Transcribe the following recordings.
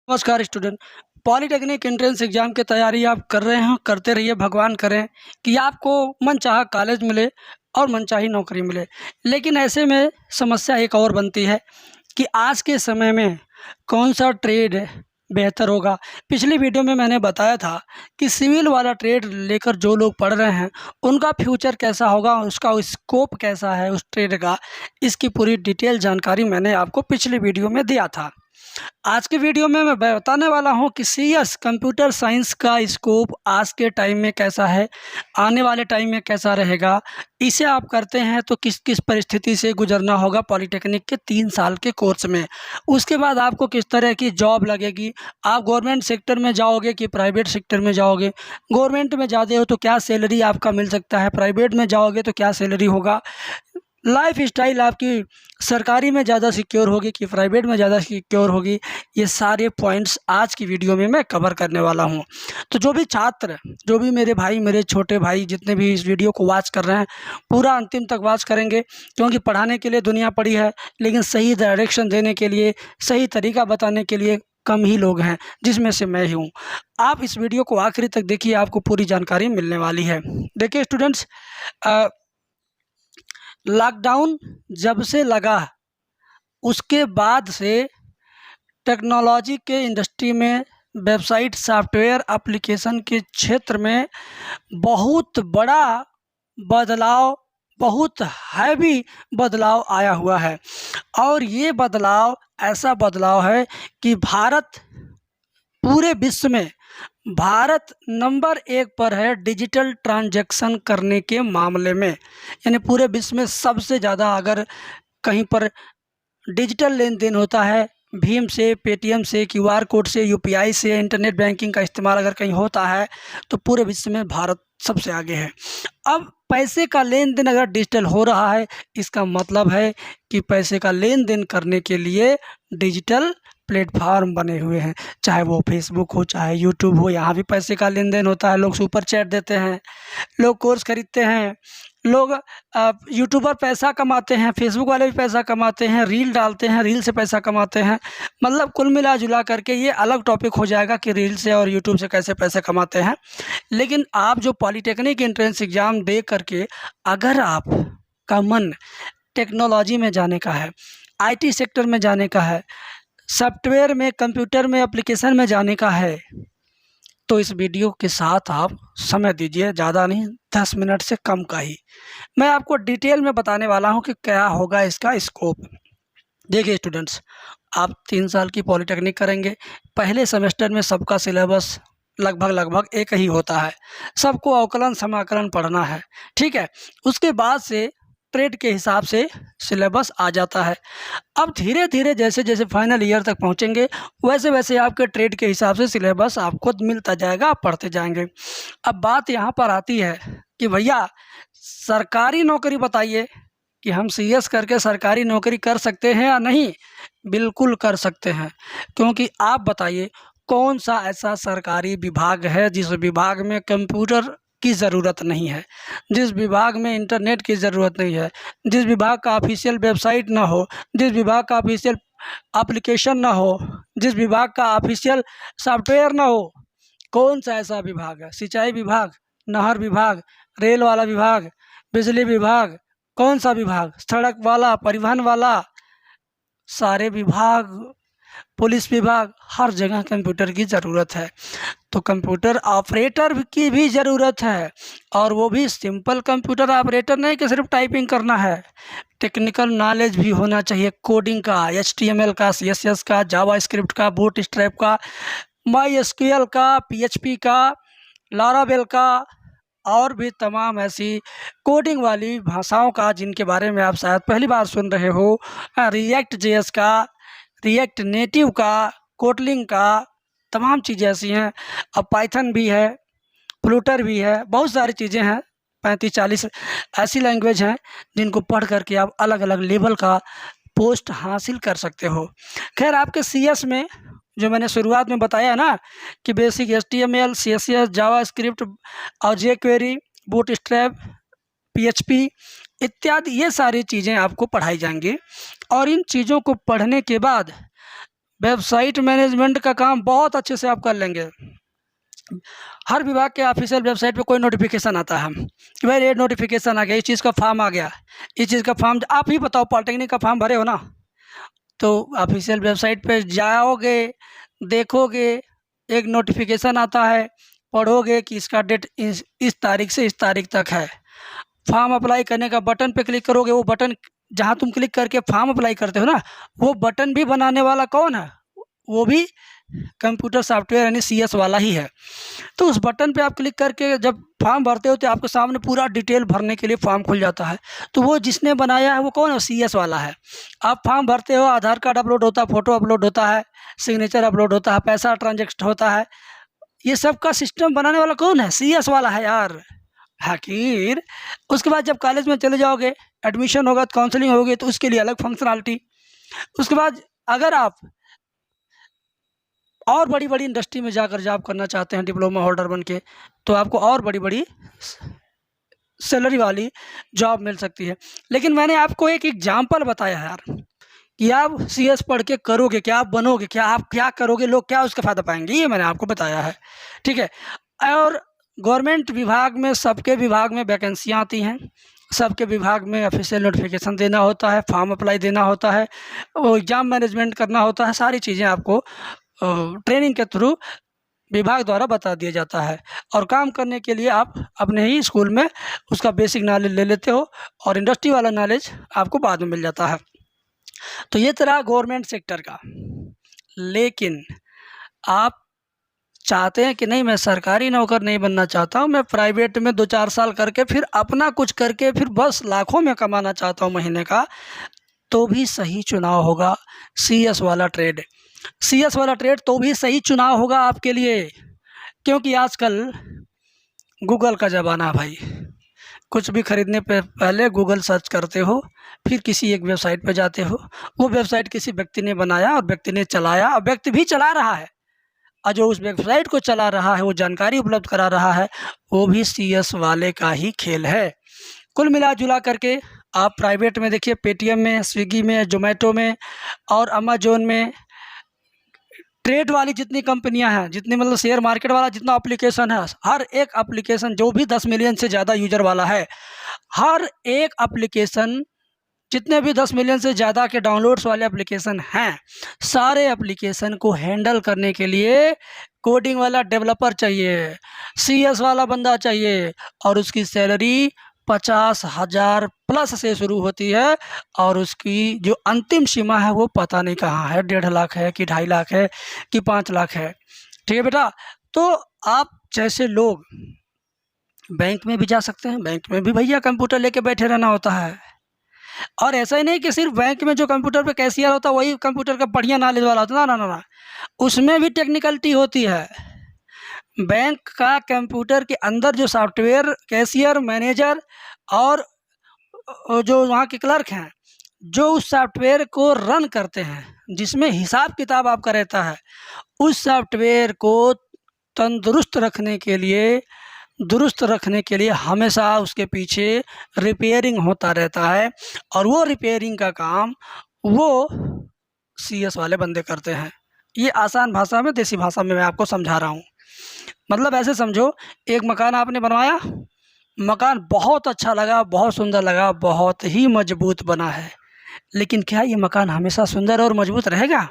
नमस्कार student. Polytechnic entrance exam की तैयारी आप कर रहे हैं, करते रहिए। भगवान करें कि आपको मनचाहा कॉलेज मिले और मनचाही नौकरी मिले। लेकिन ऐसे में समस्या एक और बनती है कि आज के समय में कौन सा ट्रेड बेहतर होगा। पिछली वीडियो में मैंने बताया था कि सिविल वाला ट्रेड लेकर जो लोग पढ़ रहे हैं उनका फ्यूचर कैसा होगा, उसका स्कोप कैसा है उस ट्रेड का, इसकी पूरी डिटेल जानकारी मैंने आपको पिछली वीडियो में दिया था। आज के वीडियो में मैं बताने वाला हूं कि सीएस कंप्यूटर साइंस का स्कोप आज के टाइम में कैसा है, आने वाले टाइम में कैसा रहेगा। इसे आप करते हैं तो किस किस परिस्थिति से गुजरना होगा पॉलिटेक्निक के 3 साल के कोर्स में। उसके बाद आपको किस तरह की जॉब लगेगी, आप गवर्नमेंट सेक्टर में जाओगे कि प्राइवेट सेक्टर में जाओगे। गवर्नमेंट में जाते हो तो क्या सैलरी आपका मिल सकता है, प्राइवेट में जाओगे तो क्या सैलरी होगा। लाइफ स्टाइल आपकी सरकारी में ज़्यादा सिक्योर होगी कि प्राइवेट में ज़्यादा सिक्योर होगी। ये सारे पॉइंट्स आज की वीडियो में मैं कवर करने वाला हूँ। तो जो भी छात्र, जो भी मेरे भाई, मेरे छोटे भाई जितने भी इस वीडियो को वॉच कर रहे हैं, पूरा अंतिम तक वॉच करेंगे, क्योंकि पढ़ाने के लिए दुनिया पड़ी है, लेकिन सही डायरेक्शन देने के लिए, सही तरीका बताने के लिए कम ही लोग हैं, जिसमें से मैं ही हूँ। आप इस वीडियो को आखिरी तक देखिए, आपको पूरी जानकारी मिलने वाली है। देखिए स्टूडेंट्स, लॉकडाउन जब से लगा उसके बाद से टेक्नोलॉजी के इंडस्ट्री में, वेबसाइट सॉफ्टवेयर एप्लीकेशन के क्षेत्र में बहुत बड़ा बदलाव, बहुत हैवी बदलाव आया हुआ है। और ये बदलाव ऐसा बदलाव है कि पूरे विश्व में भारत नंबर 1 पर है डिजिटल ट्रांजैक्शन करने के मामले में। यानी पूरे विश्व में सबसे ज़्यादा अगर कहीं पर डिजिटल लेन देन होता है, भीम से, पेटीएम से, क्यूआर कोड से, यूपीआई से, इंटरनेट बैंकिंग का इस्तेमाल अगर कहीं होता है तो पूरे विश्व में भारत सबसे आगे है। अब पैसे का लेन देन अगर डिजिटल हो रहा है, इसका मतलब है कि पैसे का लेन देन करने के लिए डिजिटल प्लेटफार्म बने हुए हैं। चाहे वो फेसबुक हो, चाहे यूट्यूब हो, यहाँ भी पैसे का लेन देन होता है। लोग सुपर चैट देते हैं, लोग कोर्स खरीदते हैं, लोग यूट्यूबर पैसा कमाते हैं, फेसबुक वाले भी पैसा कमाते हैं, रील डालते हैं, रील से पैसा कमाते हैं। मतलब कुल मिला जुला करके ये अलग टॉपिक हो जाएगा कि रील से और यूट्यूब से कैसे पैसे कमाते हैं। लेकिन आप जो पॉलिटेक्निक एंट्रेंस एग्ज़ाम दे करके अगर आप का मन टेक्नोलॉजी में जाने का है, आईटी सेक्टर में जाने का है, सॉफ्टवेयर में, कंप्यूटर में, एप्लीकेशन में जाने का है, तो इस वीडियो के साथ आप समय दीजिए। ज़्यादा नहीं, 10 मिनट से कम का ही मैं आपको डिटेल में बताने वाला हूं कि क्या होगा इसका स्कोप। देखिए स्टूडेंट्स, आप 3 साल की पॉलिटेक्निक करेंगे। पहले सेमेस्टर में सबका सिलेबस लगभग एक ही होता है, सबको अवकलन समाकलन पढ़ना है, ठीक है। उसके बाद से ट्रेड के हिसाब से सिलेबस आ जाता है। अब धीरे धीरे जैसे जैसे फाइनल ईयर तक पहुंचेंगे, वैसे वैसे आपके ट्रेड के हिसाब से सिलेबस आपको मिलता जाएगा, आप पढ़ते जाएंगे। अब बात यहाँ पर आती है कि भैया सरकारी नौकरी बताइए कि हम सीएस करके सरकारी नौकरी कर सकते हैं या नहीं। बिल्कुल कर सकते हैं, क्योंकि आप बताइए कौन सा ऐसा सरकारी विभाग है जिस विभाग में कंप्यूटर की ज़रूरत नहीं है, जिस विभाग में इंटरनेट की ज़रूरत नहीं है, जिस विभाग का ऑफिशियल वेबसाइट ना हो, जिस विभाग का ऑफिशियल एप्लीकेशन ना हो, जिस विभाग का ऑफिशियल सॉफ्टवेयर ना हो। कौन सा ऐसा विभाग है? सिंचाई विभाग, नहर विभाग, रेल वाला विभाग, बिजली विभाग, कौन सा विभाग, सड़क वाला, परिवहन वाला, सारे विभाग, पुलिस विभाग, हर जगह कंप्यूटर की ज़रूरत है। तो कंप्यूटर ऑपरेटर की भी ज़रूरत है, और वो भी सिंपल कंप्यूटर ऑपरेटर नहीं कि सिर्फ टाइपिंग करना है। टेक्निकल नॉलेज भी होना चाहिए, कोडिंग का, HTML का, CSS का, जावा स्क्रिप्ट का, बूटस्ट्रैप का, MySQL का, PHP का, लारावेल का, और भी तमाम ऐसी कोडिंग वाली भाषाओं का जिनके बारे में आप शायद पहली बार सुन रहे हो। रिएक्ट JS का, रिएक्ट नेटिव का, कोटलिंग का, तमाम चीज़ें ऐसी हैं। अब पाइथन भी है, फ्लूटर भी है, बहुत सारी चीज़ें हैं। 35-40 ऐसी लैंग्वेज हैं जिनको पढ़ करके आप अलग अलग लेवल का पोस्ट हासिल कर सकते हो। खैर, आपके CS में जो मैंने शुरुआत में बताया ना कि बेसिक HTML, CSS, जावा स्क्रिप्ट और jQuery, बूटस्ट्रैप, PHP इत्यादि, ये सारी चीज़ें आपको पढ़ाई जाएंगी। और इन चीज़ों को पढ़ने के बाद वेबसाइट मैनेजमेंट का काम बहुत अच्छे से आप कर लेंगे। हर विभाग के ऑफिशियल वेबसाइट पे कोई नोटिफिकेशन आता है कि भाई ये नोटिफिकेशन आ गया, इस चीज़ का फॉर्म आ गया, इस चीज़ का फॉर्म आप ही बताओ, पॉलिटेक्निक का फॉर्म भरे हो ना, तो ऑफिशियल वेबसाइट पे जाओगे, देखोगे, एक नोटिफिकेशन आता है, पढ़ोगे कि इसका डेट इस तारीख से इस तारीख तक है। फॉर्म अप्लाई करने का बटन पे क्लिक करोगे, वो बटन जहाँ तुम क्लिक करके फॉर्म अप्लाई करते हो ना, वो बटन भी बनाने वाला कौन है? वो भी कंप्यूटर सॉफ्टवेयर यानी CS वाला ही है। तो उस बटन पे आप क्लिक करके जब फॉर्म भरते हो तो आपके सामने पूरा डिटेल भरने के लिए फॉर्म खुल जाता है। तो वो जिसने बनाया है वो कौन है? CS वाला है। आप फॉर्म भरते हो, आधार कार्ड अपलोड होता है, फ़ोटो अपलोड होता है, सिग्नेचर अपलोड होता है, पैसा ट्रांजेक्ट होता है, ये सब का सिस्टम बनाने वाला कौन है? CS वाला है यार। आखिर उसके बाद जब कॉलेज में चले जाओगे, एडमिशन होगा, काउंसलिंग होगी, तो उसके लिए अलग फंक्शनलिटी। उसके बाद अगर आप और बड़ी बड़ी इंडस्ट्री में जाकर जॉब करना चाहते हैं डिप्लोमा होल्डर बन के, तो आपको और बड़ी बड़ी सैलरी वाली जॉब मिल सकती है। लेकिन मैंने आपको एक एग्जाम्पल बताया है यार कि आप CS पढ़ के करोगे क्या, आप बनोगे क्या, आप क्या करोगे, लोग क्या उसका फ़ायदा पाएंगे, ये मैंने आपको बताया है। ठीक है। और गवर्नमेंट विभाग में, सबके विभाग में वैकेंसियाँ आती हैं, सबके विभाग में ऑफिशियल नोटिफिकेशन देना होता है, फॉर्म अप्लाई देना होता है, वो एग्ज़ाम मैनेजमेंट करना होता है, सारी चीज़ें आपको ट्रेनिंग के थ्रू विभाग द्वारा बता दिया जाता है। और काम करने के लिए आप अपने ही स्कूल में उसका बेसिक नॉलेज ले लेते हो और इंडस्ट्री वाला नॉलेज आपको बाद में मिल जाता है। तो ये तरह गवर्नमेंट सेक्टर का। लेकिन आप चाहते हैं कि नहीं, मैं सरकारी नौकर नहीं बनना चाहता हूँ, मैं प्राइवेट में 2-4 साल करके फिर अपना कुछ करके फिर बस लाखों में कमाना चाहता हूँ महीने का, तो भी सही चुनाव होगा CS वाला ट्रेड। CS वाला ट्रेड तो भी सही चुनाव होगा आपके लिए, क्योंकि आजकल गूगल का ज़माना है भाई। कुछ भी खरीदने पे पहले गूगल सर्च करते हो, फिर किसी एक वेबसाइट पे जाते हो, वो वेबसाइट किसी व्यक्ति ने बनाया और व्यक्ति ने चलाया, और व्यक्ति भी चला रहा है, और जो उस वेबसाइट को चला रहा है, वो जानकारी उपलब्ध करा रहा है, वो भी CS वाले का ही खेल है। कुल मिला जुला करके आप प्राइवेट में देखिए, पेटीएम में, स्विगी में, जोमेटो में और अमेजोन में, ट्रेड वाली जितनी कंपनियां हैं, जितनी मतलब शेयर मार्केट वाला जितना एप्लीकेशन है, हर एक एप्लीकेशन जो भी 10 मिलियन से ज़्यादा यूजर वाला है, हर एक एप्लीकेशन, जितने भी 10 मिलियन से ज़्यादा के डाउनलोड्स वाले एप्लीकेशन हैं, सारे एप्लीकेशन को हैंडल करने के लिए कोडिंग वाला डेवलपर चाहिए, CS वाला बंदा चाहिए, और उसकी सैलरी 50,000 प्लस से शुरू होती है, और उसकी जो अंतिम सीमा है वो पता नहीं कहाँ है, 1.5 लाख है कि 2.5 लाख है कि 5 लाख है। ठीक है बेटा। तो आप जैसे लोग बैंक में भी जा सकते हैं, बैंक में भी भैया कंप्यूटर लेके बैठे रहना होता है। और ऐसा ही नहीं कि सिर्फ बैंक में जो कंप्यूटर पे कैशियर होता है वही कंप्यूटर का बढ़िया नॉलेज वाला होता है, ना ना ना, उसमें भी टेक्निकलिटी होती है। बैंक का कंप्यूटर के अंदर जो सॉफ्टवेयर, कैशियर, मैनेजर और जो वहाँ के क्लर्क हैं, जो उस सॉफ्टवेयर को रन करते हैं, जिसमें हिसाब किताब आपका रहता है, उस सॉफ्टवेयर को तंदुरुस्त रखने के लिए, दुरुस्त रखने के लिए हमेशा उसके पीछे रिपेयरिंग होता रहता है, और वो रिपेयरिंग का काम वो CS वाले बंदे करते हैं। ये आसान भाषा में, देसी भाषा में मैं आपको समझा रहा हूँ। मतलब ऐसे समझो, एक मकान आपने बनवाया, मकान बहुत अच्छा लगा, बहुत सुंदर लगा, बहुत ही मजबूत बना है, लेकिन क्या ये मकान हमेशा सुंदर और मजबूत रहेगा?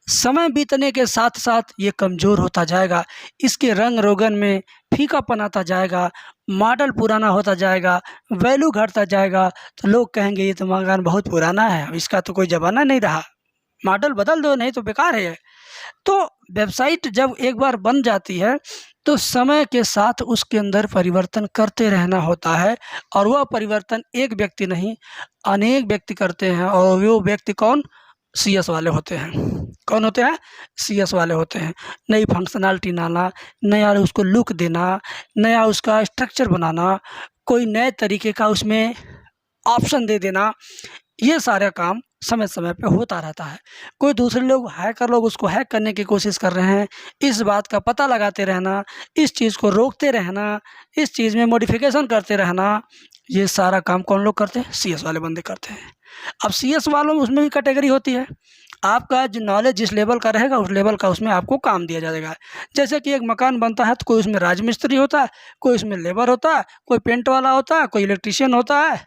समय बीतने के साथ साथ ये कमज़ोर होता जाएगा, इसके रंग रोगन में फीकापन आता जाएगा, मॉडल पुराना होता जाएगा, वैल्यू घटता जाएगा, तो लोग कहेंगे ये तो मकान बहुत पुराना है, इसका तो कोई ज़माना नहीं रहा, मॉडल बदल दो नहीं तो बेकार है। तो वेबसाइट जब एक बार बन जाती है तो समय के साथ उसके अंदर परिवर्तन करते रहना होता है, और वह परिवर्तन एक व्यक्ति नहीं, अनेक व्यक्ति करते हैं, और वो व्यक्ति कौन? CS वाले होते हैं। कौन होते हैं? CS वाले होते हैं। नई फंक्शनलिटी लाना, नया उसको लुक देना, नया उसका स्ट्रक्चर बनाना, कोई नए तरीके का उसमें ऑप्शन दे देना, ये सारा काम समय समय पे होता रहता है। कोई दूसरे लोग, हैकर लोग उसको हैक करने की कोशिश कर रहे हैं, इस बात का पता लगाते रहना, इस चीज़ को रोकते रहना, इस चीज़ में मॉडिफिकेशन करते रहना, ये सारा काम कौन लोग करते हैं? CS वाले बंदे करते हैं। अब CS वालों में उसमें भी कैटेगरी होती है। आपका जो नॉलेज जिस लेवल का रहेगा उस लेवल का उसमें आपको काम दिया जाएगा। जैसे कि एक मकान बनता है तो कोई उसमें राजमिस्त्री होता है, कोई उसमें लेबर होता है, कोई पेंट वाला होता है, कोई इलेक्ट्रीशियन होता है,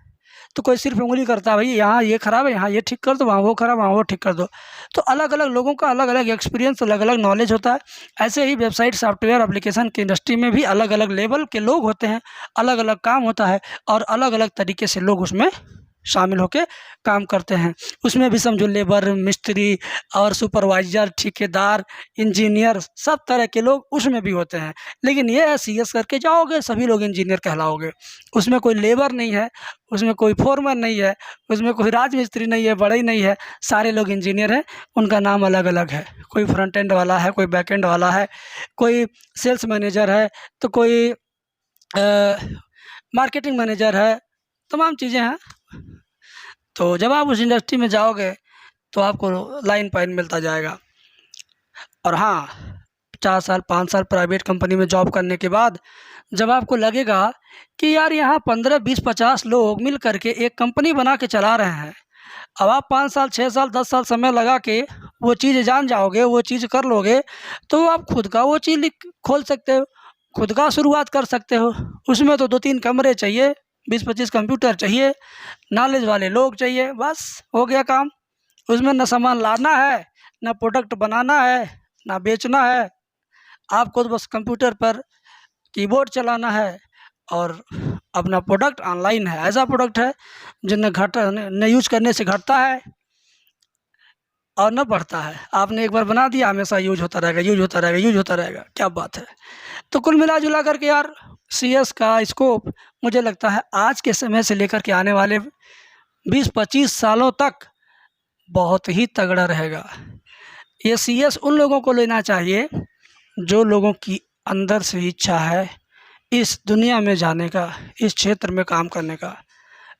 तो कोई सिर्फ उंगली करता है, भाई यहाँ ये खराब है, यहाँ ये ठीक कर दो, वहाँ वो खराब, वहाँ वो ठीक कर दो। तो अलग अलग लोगों का अलग अलग एक्सपीरियंस, अलग अलग नॉलेज होता है। ऐसे ही वेबसाइट सॉफ्टवेयर एप्लीकेशन की इंडस्ट्री में भी अलग अलग लेवल के लोग होते हैं, अलग अलग काम होता है और अलग अलग तरीके से लोग उसमें शामिल होकर काम करते हैं। उसमें भी समझो लेबर, मिस्त्री और सुपरवाइजर, ठेकेदार, इंजीनियर, सब तरह के लोग उसमें भी होते हैं। लेकिन ये है CS करके जाओगे सभी लोग इंजीनियर कहलाओगे। उसमें कोई लेबर नहीं है, उसमें कोई फोरमैन नहीं है, उसमें कोई राजमिस्त्री नहीं है, बढ़ई नहीं है, सारे लोग इंजीनियर हैं। उनका नाम अलग अलग है, कोई फ्रंट एंड वाला है, कोई बैक एंड वाला है, कोई सेल्स मैनेजर है, तो कोई मार्केटिंग मैनेजर है, तमाम चीज़ें हैं। तो जब आप उस इंडस्ट्री में जाओगे तो आपको लाइन पाइन मिलता जाएगा। और हाँ, 4 साल 5 साल प्राइवेट कंपनी में जॉब करने के बाद जब आपको लगेगा कि यार यहाँ 15 20 50 लोग मिल करके एक कंपनी बना के चला रहे हैं, अब आप 5 साल 6 साल 10 साल समय लगा के वो चीज़ जान जाओगे, वो चीज़ कर लोगे, तो आप खुद का वो चीज़ खोल सकते हो, खुद का शुरुआत कर सकते हो। उसमें तो 2-3 कमरे चाहिए, 20-25 कंप्यूटर चाहिए, नॉलेज वाले लोग चाहिए, बस हो गया काम। उसमें न सामान लाना है, न प्रोडक्ट बनाना है, ना बेचना है। आपको तो बस कंप्यूटर पर कीबोर्ड चलाना है और अपना प्रोडक्ट ऑनलाइन है। ऐसा प्रोडक्ट है जो न यूज करने से घटता है और न बढ़ता है। आपने एक बार बना दिया, हमेशा यूज होता रहेगा, यूज होता रहेगा, यूज होता रहेगा। क्या बात है। तो कुल मिला जुला करके यार CS का स्कोप मुझे लगता है आज के समय से लेकर के आने वाले 20-25 सालों तक बहुत ही तगड़ा रहेगा। ये CS उन लोगों को लेना चाहिए जो लोगों की अंदर से इच्छा है इस दुनिया में जाने का, इस क्षेत्र में काम करने का।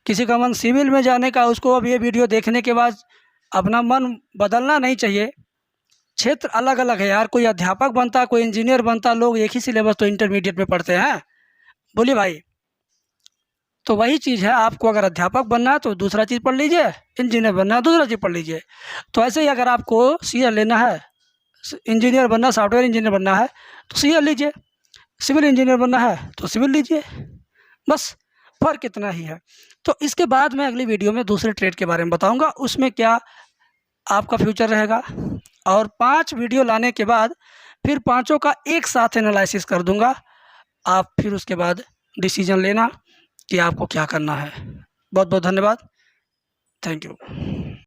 किसी का मन सिविल में जाने का, उसको अब ये वीडियो देखने के बाद अपना मन बदलना नहीं चाहिए। क्षेत्र अलग अलग है यार, कोई अध्यापक बनता, कोई इंजीनियर बनता, लोग एक ही सिलेबस तो इंटरमीडिएट में पढ़ते हैं। बोलिए भाई, तो वही चीज़ है, आपको अगर अध्यापक बनना है तो दूसरा चीज़ पढ़ लीजिए, इंजीनियर बनना है दूसरा चीज़ पढ़ लीजिए। तो ऐसे ही अगर आपको CS लेना है, इंजीनियर बनना, सॉफ्टवेयर इंजीनियर बनना है तो CS लीजिए, सिविल इंजीनियर बनना है तो सिविल लीजिए, बस फ़र्क इतना ही है। तो इसके बाद मैं अगली वीडियो में दूसरे ट्रेड के बारे में बताऊंगा, उसमें क्या आपका फ्यूचर रहेगा। और 5 वीडियो लाने के बाद फिर पाँचों का एक साथ एनालिसिस कर दूंगा। आप फिर उसके बाद डिसीजन लेना कि आपको क्या करना है। बहुत बहुत धन्यवाद। Thank you.